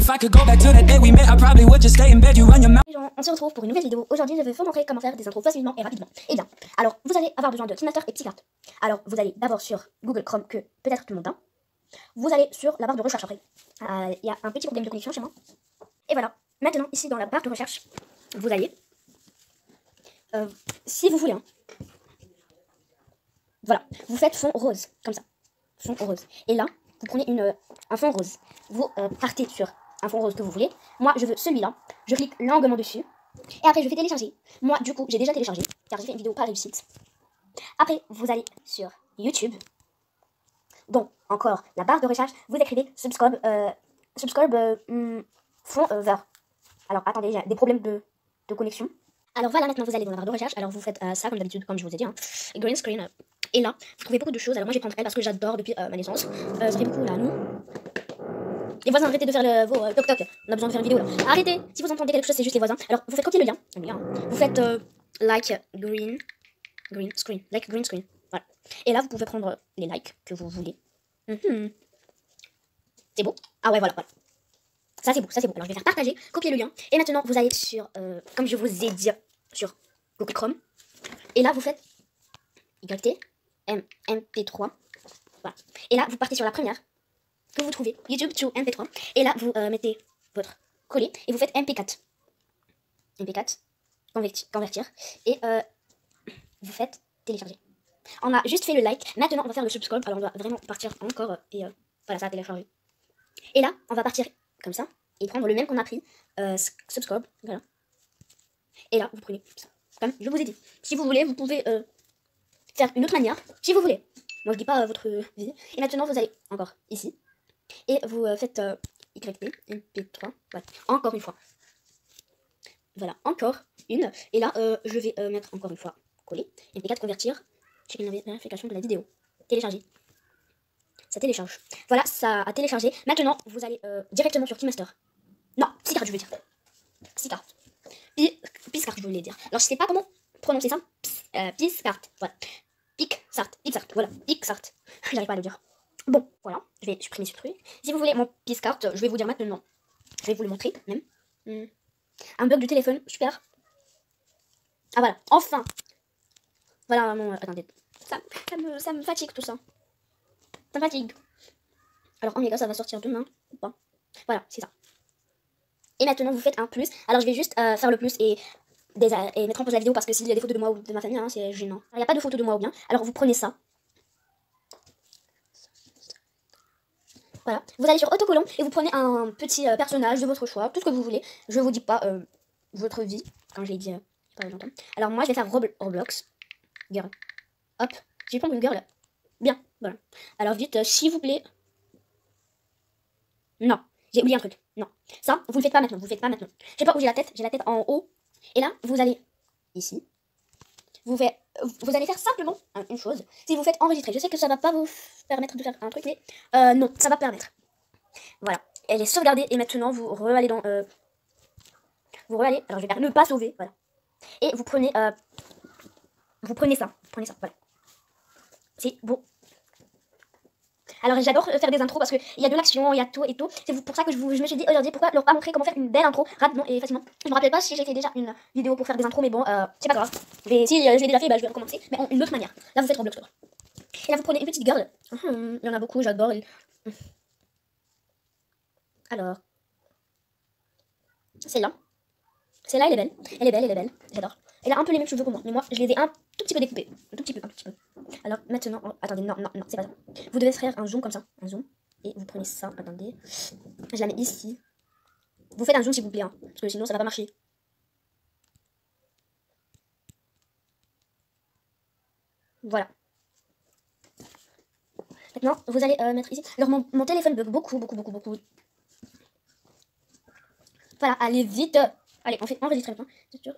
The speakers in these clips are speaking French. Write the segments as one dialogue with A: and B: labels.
A: On se retrouve pour une nouvelle vidéo. Aujourd'hui, je vais vous montrer comment faire des intros facilement et rapidement. Et bien, alors vous allez avoir besoin de KineMaster et Psycart. Alors vous allez d'abord sur Google Chrome, que peut-être tout le monde a. Vous allez sur la barre de recherche après. Il y a un petit problème de connexion chez moi. Et voilà. Maintenant, ici dans la barre de recherche, vous allez, si vous voulez, hein, voilà, vous faites fond rose, comme ça. Fond rose. Et là, vous prenez un fond rose. Vous partez sur un fond rose que vous voulez. Moi, je veux celui-là. Je clique longuement dessus. Et après, je fais télécharger. Moi, du coup, j'ai déjà téléchargé, car j'ai fait une vidéo pas réussite. Après, vous allez sur YouTube. Donc, encore, la barre de recherche, vous écrivez subscribe, fond vert. Alors, attendez, j'ai des problèmes de connexion. Alors voilà, maintenant vous allez dans la barre de recherche. Alors vous faites ça comme d'habitude, comme je vous ai dit, hein. Green screen. Et là, vous trouvez beaucoup de choses. Alors moi, je vais prendre elle parce que j'adore depuis ma naissance. Ça fait beaucoup là, nous. Les voisins, arrêtez de faire vos toc-toc. On a besoin de faire une vidéo là. Arrêtez. Si vous entendez quelque chose, c'est juste les voisins. Alors vous faites copier le lien. Vous faites like green screen. Like green screen. Voilà. Et là, vous pouvez prendre les likes que vous voulez. C'est beau. Ah ouais, voilà. Ça c'est beau, ça c'est beau. Alors je vais faire partager, copier le lien. Et maintenant vous allez sur, comme je vous ai dit, sur Google Chrome. Et là vous faites YT MP3. Voilà. Et là vous partez sur la première que vous trouvez, YouTube to MP3. Et là vous mettez votre coller et vous faites MP4. MP4, convertir. Et vous faites télécharger. On a juste fait le like. Maintenant on va faire le subscribe. Alors on va vraiment partir encore. Et voilà, ça a téléchargé. Et là on va partir comme ça, et prendre le même qu'on a pris, subscribe, voilà. Et là, vous prenez ça, comme je vous ai dit. Si vous voulez, vous pouvez faire une autre manière, si vous voulez. Moi, je dis pas votre vie. Et maintenant, vous allez encore ici, et vous faites YT, MP3, voilà, encore une fois. Voilà, encore une. Et là, je vais mettre encore une fois, coller, MP4, convertir, checker une vérification de la vidéo, télécharger. Ça télécharge. Voilà, ça a téléchargé. Maintenant, vous allez directement sur KineMaster. Non, Psycart, je veux dire. Psycart. Psycart, je voulais dire. Alors, je sais pas comment prononcer ça. Psycart. Voilà. Psycart. Voilà. Psycart. J'arrive pas à le dire. Bon, voilà. Je vais supprimer ce truc. Si vous voulez mon Psycart, je vais vous dire maintenant. Je vais vous le montrer, même. Un bug du téléphone. Super. Ah, voilà. Enfin. Voilà, mon... attendez. Ça me fatigue, tout ça. Ça fatigue. Alors Omega, ça va sortir demain ou pas? Voilà, c'est ça. Et maintenant vous faites un plus. Alors je vais juste faire le plus et mettre en pause la vidéo parce que s'il y a des photos de moi ou de ma famille, hein, c'est gênant. Il n'y a pas de photos de moi ou bien. Alors vous prenez ça. Voilà. Vous allez sur autocollant et vous prenez un petit personnage de votre choix, tout ce que vous voulez. Je vous dis pas votre vie, quand je l'ai dit pas longtemps. Alors moi je vais faire Roblox. Girl. Hop. Je vais prendre une girl. Bien, voilà. Alors vite, s'il vous plaît. Non, j'ai oublié un truc. Non, ça, vous le faites pas maintenant. Vous le faites pas maintenant. Je sais pas où j'ai la tête. J'ai la tête en haut. Et là, vous allez ici. Vous allez faire simplement une chose. Si vous faites enregistrer, je sais que ça va pas vous permettre de faire un truc, mais non, ça va permettre. Voilà. Elle est sauvegardée et maintenant vous re-allez dans. Vous re-allez. Alors je vais faire ne pas sauver. Voilà. Et vous prenez. Vous prenez ça. Voilà. C'est beau. Alors j'adore faire des intros parce qu'il y a de l'action, il y a tout et tout. C'est pour ça que je me suis dit aujourd'hui pourquoi leur pas montrer comment faire une belle intro rapidement et facilement. Je me rappelle pas si j'ai fait déjà une vidéo pour faire des intros, mais bon, c'est pas grave. Mais si je l'ai déjà fait, bah, je vais recommencer, mais en une autre manière. Là vous faites Roblox. Et là vous prenez une petite girl. Il y en a beaucoup, j'adore. Alors, celle-là, elle est belle. Elle est belle, j'adore. Elle a un peu les mêmes cheveux que moi, mais moi je les ai un tout petit peu découpés. Un tout petit peu. Alors maintenant, attendez, non, c'est pas ça. Vous devez faire un zoom comme ça, un zoom. Et vous prenez ça, attendez. Je la mets ici. Vous faites un zoom s'il vous plaît, hein, parce que sinon ça va pas marcher. Voilà. Maintenant, vous allez mettre ici. Alors mon téléphone bug beaucoup. Voilà, allez vite. Allez, on fait enregistrer maintenant. C'est sûr.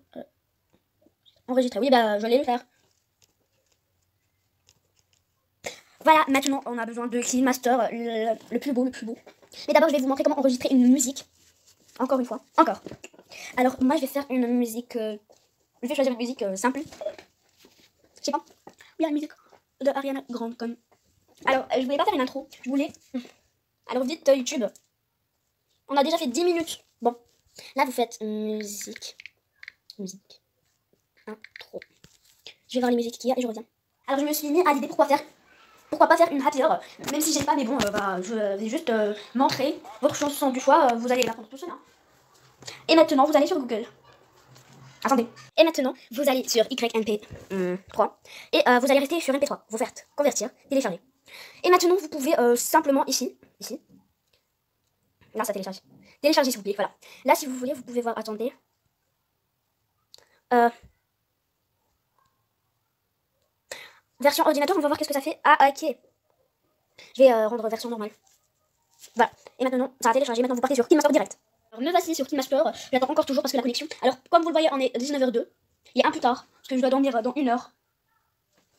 A: Enregistrer, oui, bah j'allais le faire. Voilà, maintenant on a besoin de KineMaster, le plus beau. Mais d'abord je vais vous montrer comment enregistrer une musique. Encore une fois, encore. Alors moi je vais faire une musique, je vais choisir une musique simple. Je sais pas, il y a une musique de Ariana Grande comme. Alors je voulais pas faire une intro, je voulais. Alors vite YouTube. On a déjà fait 10 minutes. Bon, là vous faites musique. Musique. Intro. Je vais voir les musiques qu'il y a et je reviens. Alors je me suis mis à l'idée pourquoi pas faire une happy hour, même si j'aime pas, mais bon, je vais juste montrer votre chanson du choix, vous allez la prendre tout seul. Hein. Et maintenant, vous allez sur Google. Attendez. Et maintenant, vous allez sur YMP3 et vous allez rester sur MP3. Vous faites convertir, télécharger. Et maintenant, vous pouvez simplement ici. Là, ça télécharge. Télécharger, s'il vous plaît, voilà. Là, si vous voulez, vous pouvez voir, attendez. Version ordinateur, on va voir qu'est-ce que ça fait. Ah, ok. Je vais rendre version normale. Voilà. Et maintenant, ça a téléchargé. Maintenant, vous partez sur KineMaster direct. Alors, me voici sur KineMaster. J'attends encore toujours parce que la connexion. Alors, comme vous le voyez, on est 19h02. Il y a un plus tard. Parce que je dois dormir dans 1 heure.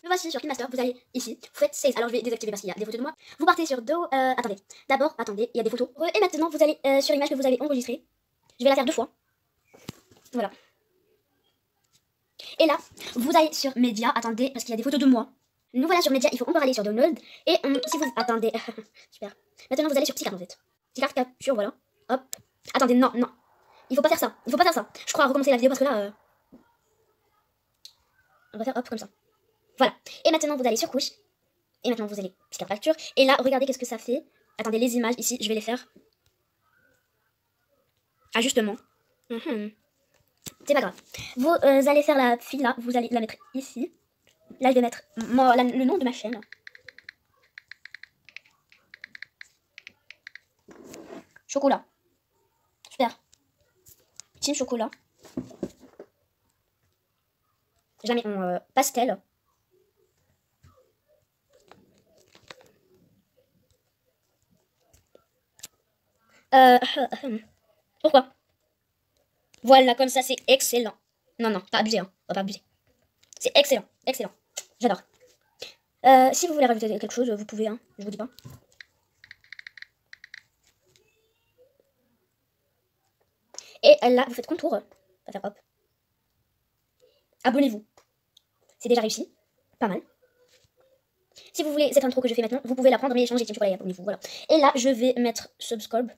A: Me voici sur KineMaster. Vous allez ici. Vous faites Save. Alors, je vais désactiver parce qu'il y a des photos de moi. Vous partez sur Do. Attendez. D'abord, attendez. Il y a des photos. Et maintenant, vous allez sur l'image que vous avez enregistrée. Je vais la faire 2 fois. Voilà. Et là, vous allez sur Média. Attendez, parce qu'il y a des photos de moi. Nous voilà sur Média, il faut encore aller sur Download. Et si vous... Attendez. Super. Maintenant, vous allez sur Psycart en fait. Psycart capture, voilà. Hop. Attendez, non. Il faut pas faire ça. Je crois recommencer la vidéo parce que là... On va faire hop, comme ça. Voilà. Et maintenant, vous allez sur Couche. Et maintenant, vous allez Psycart capture. Et là, regardez qu'est-ce que ça fait. Attendez, les images ici, je vais les faire. Ajustement. C'est pas grave. Vous allez faire la file là. Vous allez la mettre ici. Là, je vais mettre le nom de ma chaîne. Chocolat. Super. Team Chocolat. Je la mets en pastel. Pourquoi? Voilà, comme ça, c'est excellent. Non, pas abuser, hein. On va pas abuser. C'est excellent. J'adore. Si vous voulez rajouter quelque chose, vous pouvez, hein. Je vous dis pas. Et là, vous faites contour. On va faire hop. Abonnez-vous. C'est déjà réussi. Pas mal. Si vous voulez cette intro que je fais maintenant, vous pouvez la prendre mais changer Team Chocolat et abonnez-vous. Voilà. Et là, je vais mettre subscribe.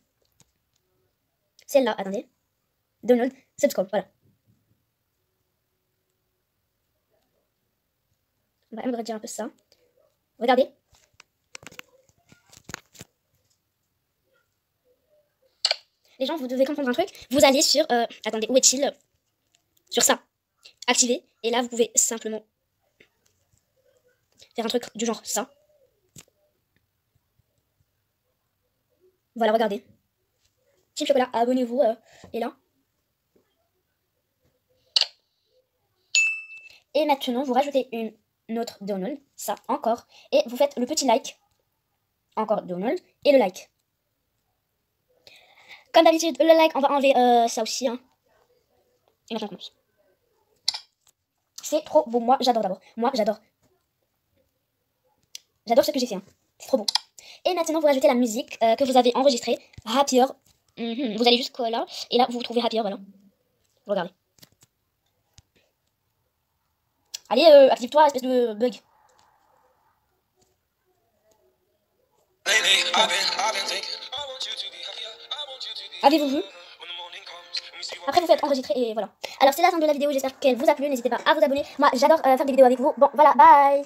A: Celle-là, attendez. Download, subscribe, voilà. On va agrandir un peu ça. Regardez. Les gens, vous devez comprendre un truc. Vous allez sur... attendez, où est-il? Sur ça. Activer. Et là, vous pouvez simplement faire un truc du genre ça. Voilà, regardez. Team Chocolat, abonnez-vous. Et là. Et maintenant, vous rajoutez une autre download. Ça, encore. Et vous faites le petit like. Encore download. Et le like. Comme d'habitude, le like, on va enlever ça aussi. Hein. Et maintenant, on commence. C'est trop beau. Moi, j'adore d'abord. Moi, j'adore. J'adore ce que j'ai fait. Hein. C'est trop beau. Et maintenant, vous rajoutez la musique que vous avez enregistrée. Happier. Vous allez jusqu'à là. Et là, vous trouvez Happier. Voilà. Regardez. Allez, active-toi, espèce de bug. Avez-vous vu? Après, vous faites enregistrer et voilà. Alors, c'est la fin de la vidéo. J'espère qu'elle vous a plu. N'hésitez pas à vous abonner. Moi, j'adore faire des vidéos avec vous. Bon, voilà, bye.